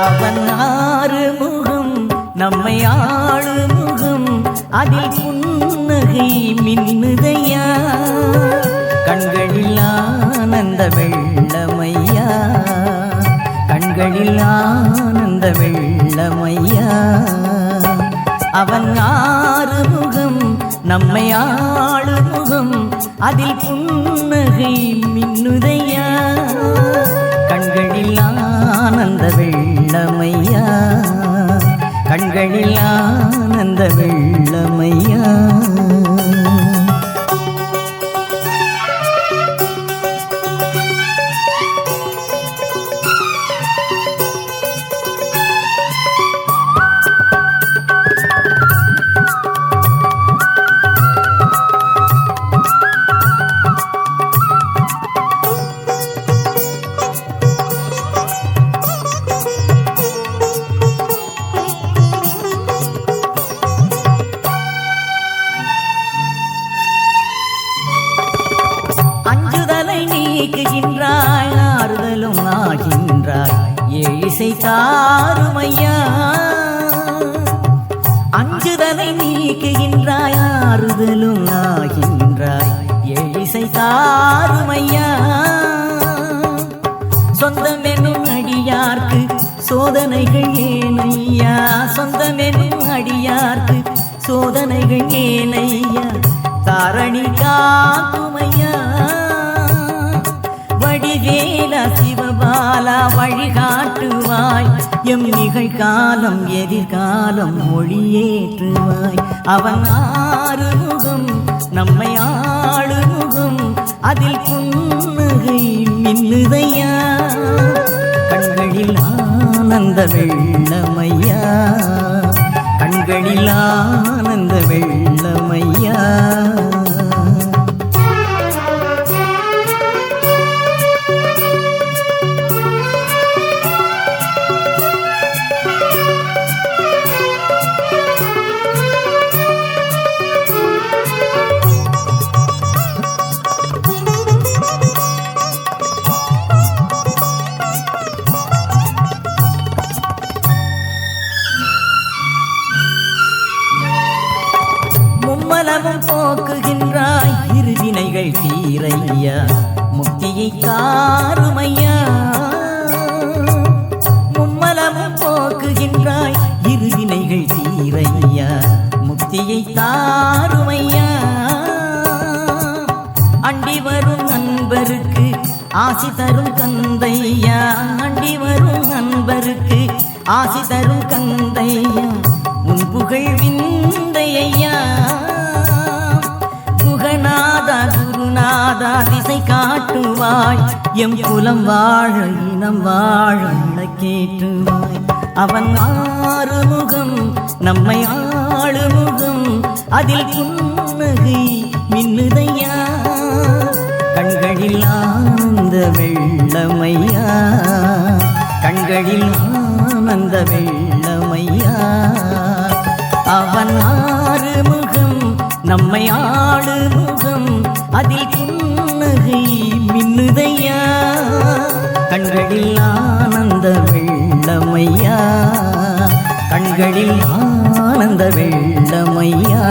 அவன் ஆறுமுகம் நம்மை ஆளுமுகம் அதில் புன்னகை மின்னுதையா கண்களில் ஆனந்த வெள்ளமையா கண்களில் ஆனந்த வெள்ளமையா அவன் ஆறுமுகம் நம்மை ஆளுமுகம் அதில் புன்னகை மின்னுதையா கண்களில் ஆனந்த வெள்ளமையா கண்களில் ஆனந்த வெள்ளமையா நீக்குகின்றாய் ஆறுதலும் ஆகின்றாய் ஏசை தாருமையா அஞ்சுதலை நீக்குகின்றாய் ஆறுதலும் ஆகின்றாய் ஏசை தாருமையா சொந்தமெனும் அடியார்க்கு சோதனைகள் ஏனையா சொந்தமெனும் அடியார்க்கு சோதனைகள் ஏனையா தாரணி காக்குமையா வடிவேலா சிவபாலா வழிகாட்டுவாய் எம் நிகழ்காலம் எதிர்காலம் மொழியேற்றுவாய் அவன் ஆறுமுகம் நம்மை ஆளுமுகம் அதில் புன்னகை மின்னுதையா கண்களில் ஆனந்த வெள்ளமையா கண்களில் ஆனந்த வெள்ளமையா மும்மலமும் போக்குகின்றாய் இருவினைகள் தீரையா முக்தியை தாருமையா மும்மலமும் போக்குகின்றாய் இருவினைகள் தீரையா முக்தியை தாருமையா அண்டி வரும் அன்பருக்கு ஆசி தரும் கந்தையா அண்டி வரும் அன்பருக்கு ஆசி தரும் கந்தையா உன் புகழ் விந்தையா குகநாதா குருநாதா திசை காட்டுவாய் எம் குலம் வாழ இனம் வாழ கேட்டுவாய் அவன் ஆறுமுகம் நம்மை ஆளுமுகம் அதில் புன்னகை மின்னுதையா கண்களில் ஆனந்த வெள்ளமையா கண்களில் ஆனந்த வெள்ளமையா அவன் ஆறுமுகம் நம்மை ஆளுமுகம் அதில் புன்னகை மின்னுதையா கண்களில் ஆனந்த வெள்ளமையா கண்களில் ஆனந்த வெள்ளமையா